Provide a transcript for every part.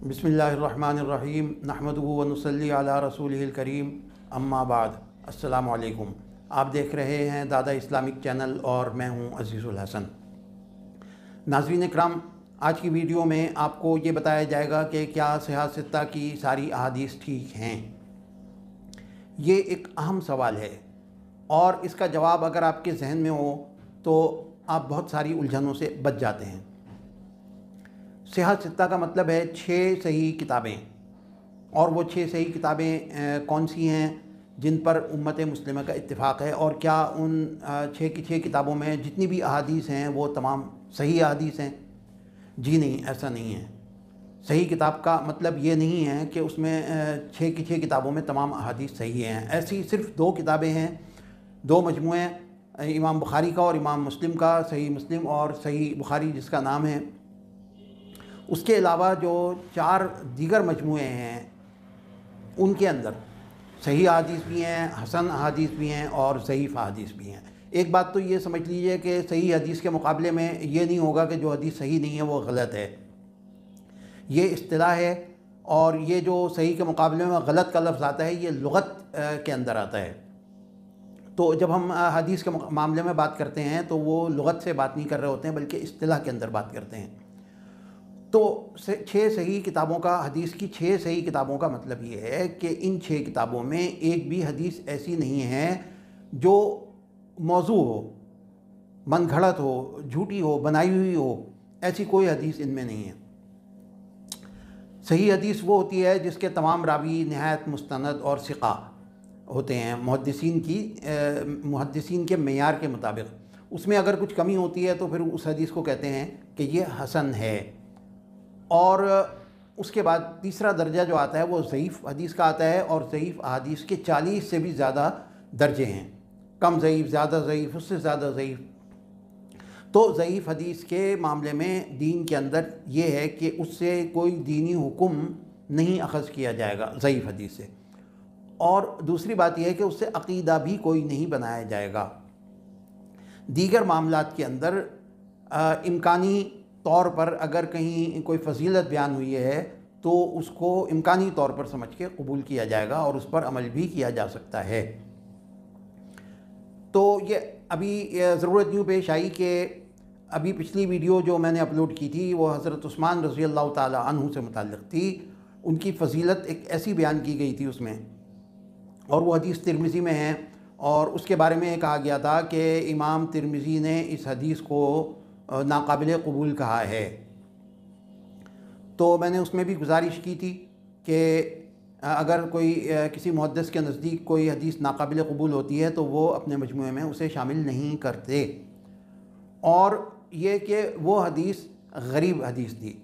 बिस्मिल्लाहिर्रहमानिर्रहीम नहमदुहु व नुसल्ली अला रसूलिहिल करीम अम्मा बाद। अस्सलामु अलैकुम। आप देख रहे हैं दादा इस्लामिक चैनल और मैं हूं अज़ीज़ुल हसन। नाज़रीन इकराम, आज की वीडियो में आपको ये बताया जाएगा कि क्या सिहाह सित्ता की सारी अहादीस ठीक हैं। ये एक अहम सवाल है और इसका जवाब अगर आपके जहन में हो तो आप बहुत सारी उलझनों से बच जाते हैं। सिहाह सित्ता का मतलब है 6 सही किताबें, और वो 6 सही किताबें कौन सी हैं जिन पर उम्मत मुस्लिमा का इत्तिफ़ाक़ है, और क्या उन 6 की 6 किताबों में जितनी भी अहादीस हैं वो तमाम सही अहादीस हैं। जी नहीं, ऐसा नहीं है। सही किताब का मतलब ये नहीं है कि उसमें 6 की 6 किताबों में तमाम अहादीस सही हैं। ऐसी सिर्फ़ 2 किताबें हैं, 2 मजमूए, इमाम बुखारी का और इमाम मुस्लिम का, सही मुस्लिम और सही बुखारी जिसका नाम है। उसके अलावा जो 4 दीगर मजमूए हैं उनके अंदर सही अहादीस भी हैं, हसन अहादीस भी हैं और ज़ईफ़ अहादीस भी हैं। एक बात तो ये समझ लीजिए कि सही हदीस के मुकाबले में ये नहीं होगा कि जो हदीस सही नहीं है वो गलत है। ये इस्तिलाह है, और ये जो सही के मुकाबले में गलत का लफ्ज़ आता है ये लुग़त के अंदर आता है। तो जब हम हदीस के मामले में बात करते हैं तो वो लुग़त से बात नहीं कर रहे होते हैं बल्कि इस्तिलाह के अंदर बात करते हैं। तो 6 सही किताबों का, हदीस की 6 सही किताबों का मतलब ये है कि इन 6 किताबों में एक भी हदीस ऐसी नहीं है जो मौजू हो, मनगढ़ंत हो, झूठी हो, बनाई हुई हो। ऐसी कोई हदीस इनमें नहीं है। सही हदीस वो होती है जिसके तमाम रावी नहायत मुस्तनद और सिक़ा होते हैं मुहद्दिसीन के मेयार के मुताबिक। उसमें अगर कुछ कमी होती है तो फिर उस हदीस को कहते हैं कि ये हसन है। और उसके बाद तीसरा दर्जा जो आता है वो ज़ईफ़ हदीस का आता है, और ज़ईफ़ अहादीस के 40 से भी ज़्यादा दर्जे हैं। कम ज़ईफ़, ज़्यादा ज़ईफ़, उससे ज़्यादा ज़ईफ़। तो ज़ईफ़ हदीस के मामले में दीन के अंदर ये है कि उससे कोई दीनी हुक्म नहीं अख़ज़ किया जाएगा ज़ईफ़ हदीस से। और दूसरी बात यह है कि उससे अक़ीदा भी कोई नहीं बनाया जाएगा। दीगर मामलात के अंदर इम्कानी तौर पर अगर कहीं कोई फजीलत बयान हुई है तो उसको इम्कानी तौर पर समझ के कबूल किया जाएगा और उस पर अमल भी किया जा सकता है। तो ये अभी ज़रूरत यूँ पेश आई कि अभी पिछली वीडियो जो मैंने अपलोड की थी वो हज़रत उस्मान रज़ी अल्लाह ताला अन्हु से मुताल्लिक़ थी। उनकी फ़जीलत एक ऐसी बयान की गई थी उसमें, और वो हदीस तिरमिज़ी में है, और उसके बारे में कहा गया था कि इमाम तिरमिज़ी ने इस हदीस को नाकाबिल कबूल कहा है। तो मैंने उसमें भी गुजारिश की थी कि अगर कोई किसी मुहद्दिस के नज़दीक कोई हदीस नाकाबिल कबूल होती है तो वो अपने मजमूए में उसे शामिल नहीं करते। और ये कि वो हदीस गरीब हदीस थी।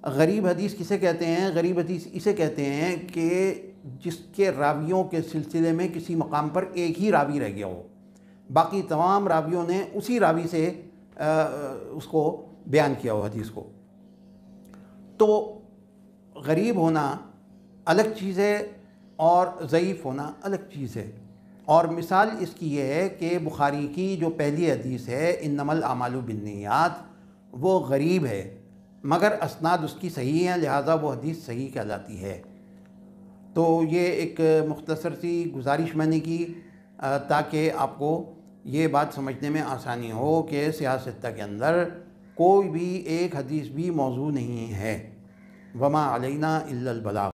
गरीब हदीस किसे कहते हैं? गरीब हदीस इसे कहते हैं कि जिसके रावियों के सिलसिले में किसी मकाम पर एक ही रावी रह गया हो, बाकी तमाम रावियों ने उसी रावी से उसको बयान किया हो हदीस को। तो गरीब होना अलग चीज़ है और ज़ईफ़ होना अलग चीज़ है। और मिसाल इसकी ये है कि बुखारी की जो पहली हदीस है इन्नमल अमालु बिन्नियात, वो गरीब है मगर असनाद उसकी सही है, लिहाजा वो हदीस सही कहलाती है। तो ये एक मुख्तसर सी गुजारिश मैंने की ताकि आपको ये बात समझने में आसानी हो कि सिहाह सित्ता के अंदर कोई भी एक हदीस भी मौजू नहीं है। वमा अलैना इल्लल बलाग।